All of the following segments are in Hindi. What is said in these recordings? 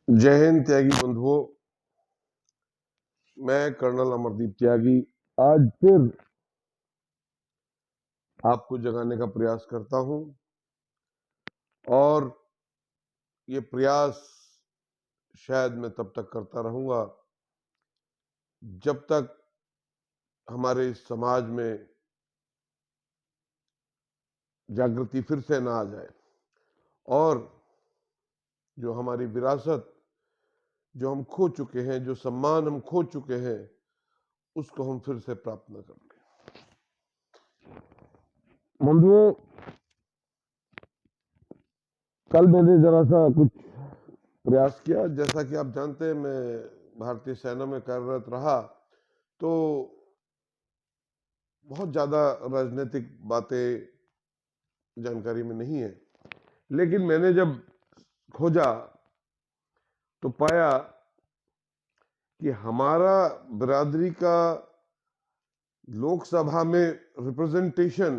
जय हिंद त्यागी बंधुओं। मैं कर्नल अमरदीप त्यागी आज फिर आपको जगाने का प्रयास करता हूं और ये प्रयास शायद मैं तब तक करता रहूंगा जब तक हमारे इस समाज में जागृति फिर से ना आ जाए और जो हमारी विरासत जो हम खो चुके हैं, जो सम्मान हम खो चुके हैं, उसको हम फिर से प्राप्त न कर लें। बंधुओं, कल मैंने जरा सा कुछ प्रयास किया। जैसा कि आप जानते हैं, मैं भारतीय सेना में कार्यरत रहा, तो बहुत ज्यादा राजनीतिक बातें जानकारी में नहीं है, लेकिन मैंने जब खोजा तो पाया कि हमारा बिरादरी का लोकसभा में रिप्रेजेंटेशन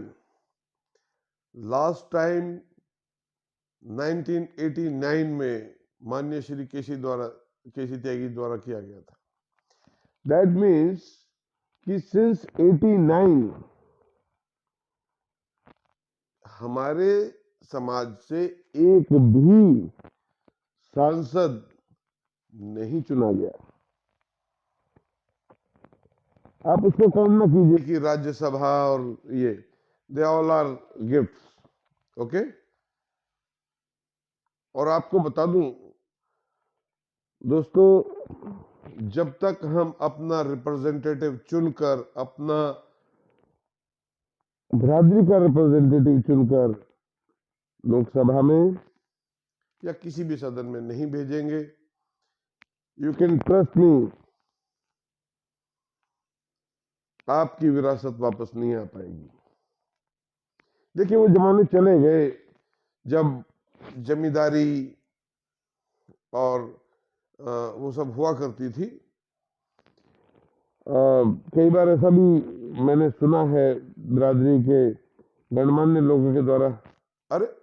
लास्ट टाइम 1989 में माननीय श्री केसी त्यागी द्वारा किया गया था। दैट मीन्स कि सिंस 89 हमारे समाज से एक भी सांसद नहीं चुना गया। आप उसको कम ना कीजिए कि राज्यसभा और ये they all are gifts, okay. और आपको बता दूं दोस्तों, जब तक हम अपना रिप्रेजेंटेटिव चुनकर, अपना बिरादरी का रिप्रेजेंटेटिव चुनकर लोकसभा में या किसी भी सदन में नहीं भेजेंगे, यू कैन ट्रस्ट मी, आपकी विरासत वापस नहीं आ पाएगी। देखिए, वो जमाने चले गए जब जमींदारी और वो सब हुआ करती थी। कई बार ऐसा भी मैंने सुना है बिरादरी के गणमान्य लोगों के द्वारा, अरे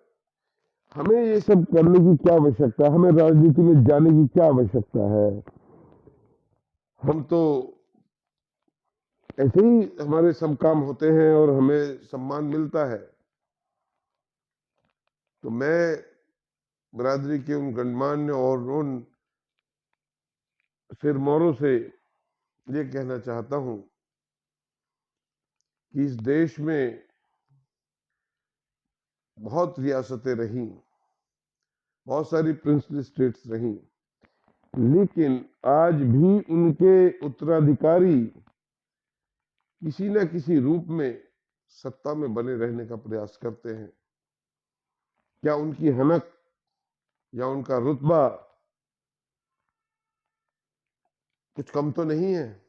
हमें ये सब करने की क्या आवश्यकता है, हमें राजनीति में जाने की क्या आवश्यकता है, हम तो ऐसे ही हमारे सब काम होते हैं और हमें सम्मान मिलता है। तो मैं बिरादरी के उन गणमान्य और उन सिरमौरों से ये कहना चाहता हूं कि इस देश में बहुत रियासतें रहीं, बहुत सारी प्रिंसली स्टेट्स रहीं, लेकिन आज भी उनके उत्तराधिकारी किसी न किसी रूप में सत्ता में बने रहने का प्रयास करते हैं। क्या उनकी हनक या उनका रुतबा कुछ कम तो नहीं है?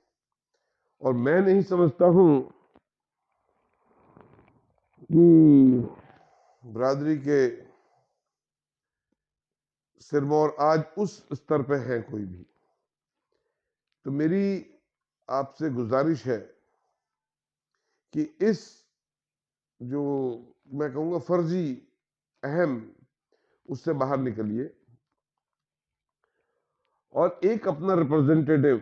और मैं नहीं समझता हूं कि बिरादरी के सिरमौर आज उस स्तर पे हैं कोई भी। तो मेरी आपसे गुजारिश है कि इस जो मैं कहूंगा फर्जी अहम, उससे बाहर निकलिए और एक अपना रिप्रेजेंटेटिव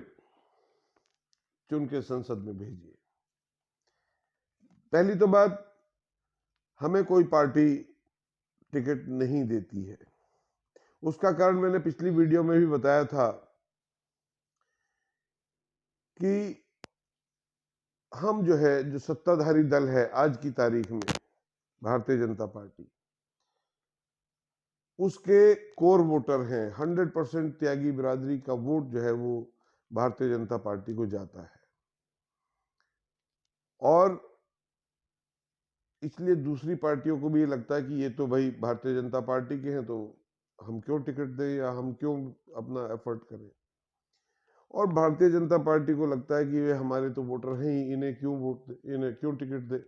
चुन के संसद में भेजिए। पहली तो बात, हमें कोई पार्टी टिकट नहीं देती है। उसका कारण मैंने पिछली वीडियो में भी बताया था कि हम जो सत्ताधारी दल है आज की तारीख में, भारतीय जनता पार्टी, उसके कोर वोटर हैं। 100% त्यागी बिरादरी का वोट जो है वो भारतीय जनता पार्टी को जाता है। और इसलिए दूसरी पार्टियों को भी ये लगता है कि ये तो भाई भारतीय जनता पार्टी के हैं, तो हम क्यों टिकट दें या हम क्यों अपना एफर्ट करें। और भारतीय जनता पार्टी को लगता है कि ये हमारे तो वोटर हैं ही, इन्हें क्यों टिकट दे।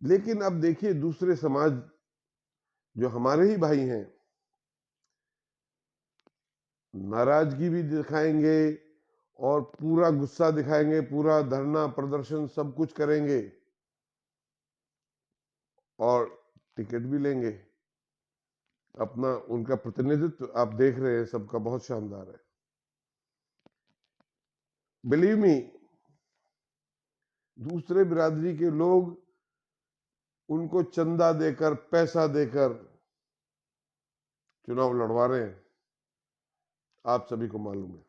लेकिन अब देखिए, दूसरे समाज जो हमारे ही भाई हैं, नाराजगी भी दिखाएंगे और पूरा गुस्सा दिखाएंगे, पूरा धरना प्रदर्शन सब कुछ करेंगे और टिकट भी लेंगे। अपना उनका प्रतिनिधित्व आप देख रहे हैं, सबका बहुत शानदार है। बिलीव मी, दूसरे बिरादरी के लोग उनको चंदा देकर, पैसा देकर चुनाव लड़वा रहे हैं, आप सभी को मालूम है।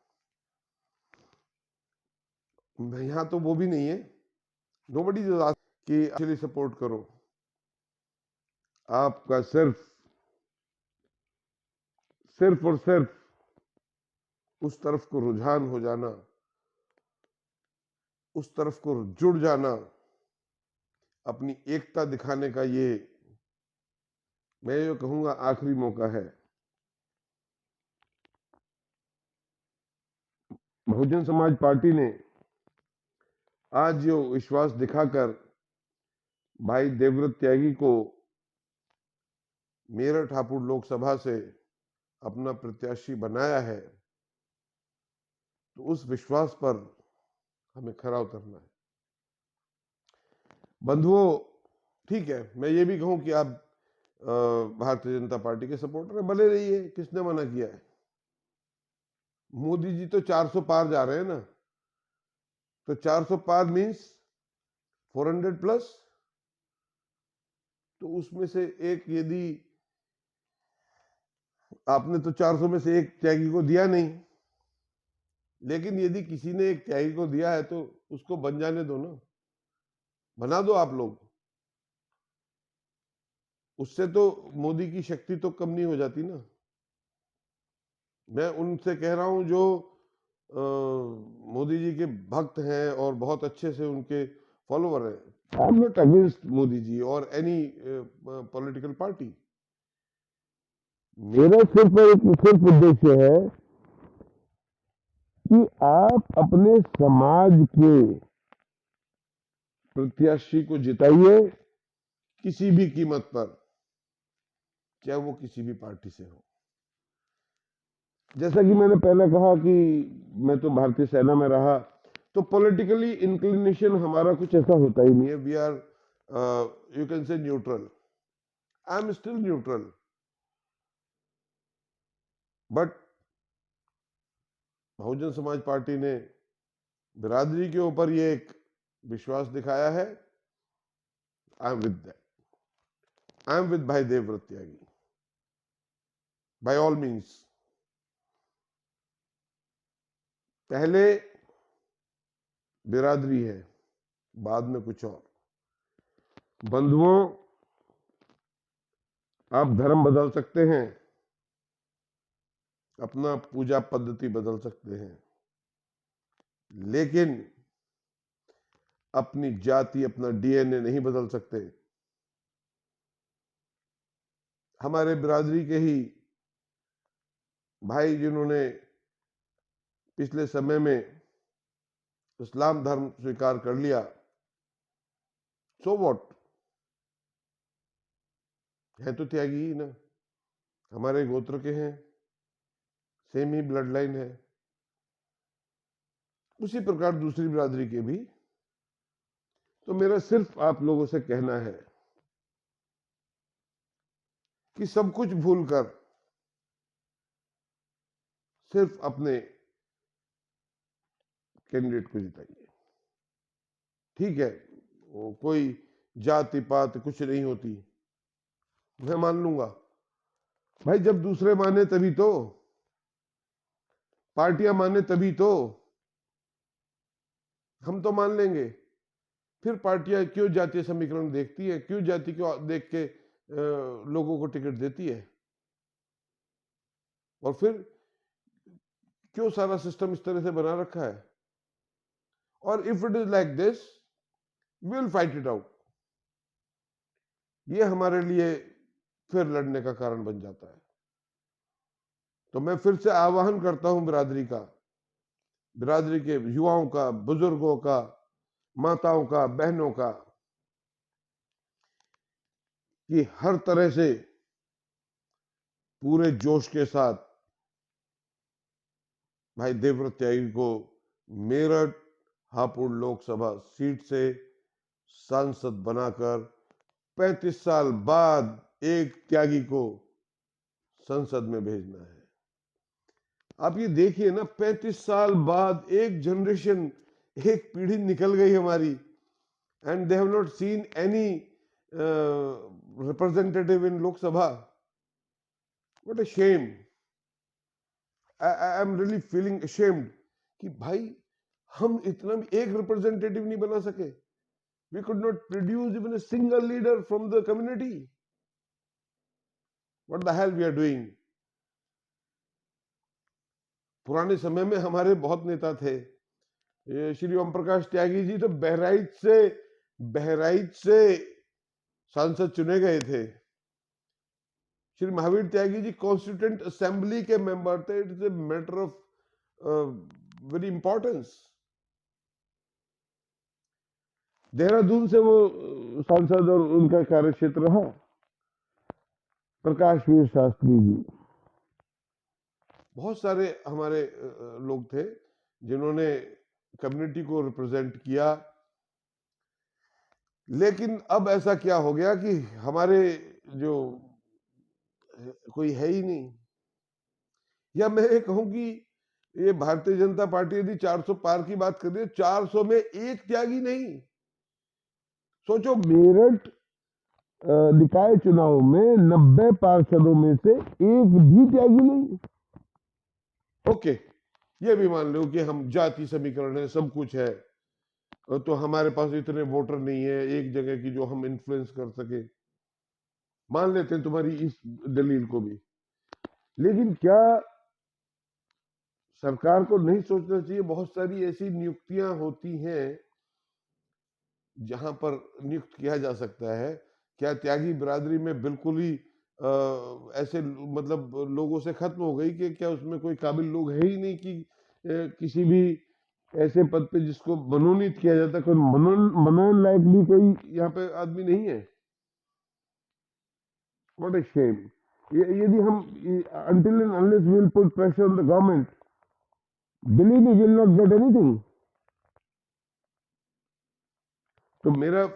यहां तो वो भी नहीं है, नोबडी इज आस्किंग कि एक्चुअली सपोर्ट करो। आपका सिर्फ और सिर्फ उस तरफ को रुझान हो जाना, उस तरफ को जुड़ जाना, अपनी एकता दिखाने का ये, मैं ये कहूंगा, आखिरी मौका है। बहुजन समाज पार्टी ने आज जो विश्वास दिखाकर भाई देवव्रत त्यागी को मेरठ हापुड़ लोकसभा से अपना प्रत्याशी बनाया है, तो उस विश्वास पर हमें खरा उतरना है। बंधुओं, ठीक है, मैं ये भी कहूं कि आप भारतीय जनता पार्टी के सपोर्टर हैं, भले रहिए, किसने मना किया है। मोदी जी तो 400 पार जा रहे हैं ना, तो 400 पार मीन्स 400 प्लस, तो उसमें से एक, यदि आपने तो 400 में से एक त्यागी को दिया नहीं, लेकिन यदि किसी ने एक त्यागी को दिया है तो उसको बन जाने दो ना, बना दो आप लोग। उससे तो मोदी की शक्ति तो कम नहीं हो जाती ना। मैं उनसे कह रहा हूं जो मोदी जी के भक्त हैं और बहुत अच्छे से उनके फॉलोवर हैं। I am not against Modi ji और एनी पॉलिटिकल पार्टी। मेरा सिर्फ उद्देश्य है कि आप अपने समाज के प्रत्याशी को जिताइए किसी भी कीमत पर, चाहे वो किसी भी पार्टी से हो। जैसा कि मैंने पहले कहा कि मैं तो भारतीय सेना में रहा, तो पॉलिटिकली इंक्लिनेशन हमारा कुछ ऐसा होता ही नहीं है। We are, you can say, neutral. I am still neutral, but Bahujan Samaj Party ने बिरादरी के ऊपर ये एक विश्वास दिखाया है। I am with that. I am with भाई देवव्रत त्यागी, बाय ऑल मीन्स। पहले बिरादरी है, बाद में कुछ और। बंधुओं, आप धर्म बदल सकते हैं, अपना पूजा पद्धति बदल सकते हैं, लेकिन अपनी जाति, अपना डीएनए नहीं बदल सकते। हमारे बिरादरी के ही भाई जिन्होंने पिछले समय में इस्लाम धर्म स्वीकार कर लिया, सो व्हाट, है तो त्यागी ही ना, हमारे गोत्र के हैं, सेम ही ब्लड लाइन है। उसी प्रकार दूसरी बिरादरी के भी। तो मेरा सिर्फ आप लोगों से कहना है कि सब कुछ भूलकर सिर्फ अपने कैंडिडेट को जिताइए। ठीक है, वो कोई जाति पात कुछ नहीं होती, मैं मान लूंगा भाई। जब दूसरे माने तभी तो, पार्टियां माने तभी तो, हम तो मान लेंगे। फिर पार्टियां क्यों जातीय समीकरण देखती है, क्यों जाति को देख के लोगों को टिकट देती है, और फिर क्यों सारा सिस्टम इस तरह से बना रखा है। और if it is like this, will fight it out. ये हमारे लिए फिर लड़ने का कारण बन जाता है। तो मैं फिर से आह्वान करता हूं बिरादरी का, बिरादरी के युवाओं का, बुजुर्गों का, माताओं का, बहनों का, कि हर तरह से पूरे जोश के साथ भाई देवव्रत त्यागी को मेरठ हापुड़ लोकसभा सीट से सांसद बनाकर 35 साल बाद एक त्यागी को संसद में भेजना है। आप ये देखिए ना, 35 साल बाद एक जनरेशन, एक पीढ़ी निकल गई हमारी, and they have not seen any representative in Lok Sabha. What a shame. I am really feeling ashamed कि भाई हम इतना भी एक रिप्रेजेंटेटिव नहीं बना सके। We could not produce even a single leader from the community. What the hell we are doing. पुराने समय में हमारे बहुत नेता थे। ये श्री ओम प्रकाश त्यागी जी तो बहराइच से सांसद चुने गए थे। श्री महावीर त्यागी जी कॉन्स्टिट्यूएंट असेंबली के मेंबर थे। It is a matter of very importance. Dehradun से वो सांसद और उनका कार्यक्षेत्र रहा। प्रकाश वीर शास्त्री जी, बहुत सारे हमारे लोग थे जिन्होंने कम्युनिटी को रिप्रेजेंट किया। लेकिन अब ऐसा क्या हो गया कि हमारे जो कोई है ही नहीं। या मैं ये कहूं कि ये भारतीय जनता पार्टी यदि 400 पार की बात कर रही है, 400 में एक त्यागी नहीं। सोचो, मेरठ निकाय चुनाव में 90 पार्षदों में से एक भी त्यागी नहीं। ओके, ये भी मान लो कि हम जाति समीकरण है, सब कुछ है, तो हमारे पास इतने वोटर नहीं है एक जगह की जो हम इन्फ्लुएंस कर सके। मान लेते हैं तुम्हारी इस दलील को भी। लेकिन क्या सरकार को नहीं सोचना चाहिए, बहुत सारी ऐसी नियुक्तियां होती हैं जहां पर नियुक्त किया जा सकता है। क्या त्यागी बिरादरी में बिल्कुल ही ऐसे मतलब लोगों से खत्म हो गई कि क्या उसमें कोई काबिल लोग है ही नहीं कि किसी भी ऐसे पद पे जिसको मनोनीत किया जाता, कोई मनोनयन लायक भी कोई यहाँ पे आदमी नहीं है। What a shame. यदि हम until and unless we will put pressure on the government, believe me, we will not get anything. तो मेरा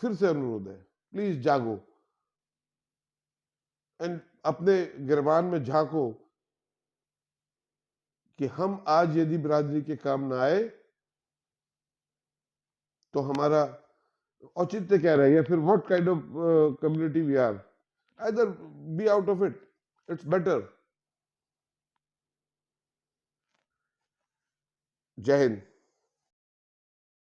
फिर से अनुरोध है, प्लीज जागो एंड अपने गिरबान में झांको कि हम आज यदि बिरादरी के काम ना आए तो हमारा औचित्य क्या रहेगा फिर। What kind of community we are. Either be out of it, it's better. जय हिंद।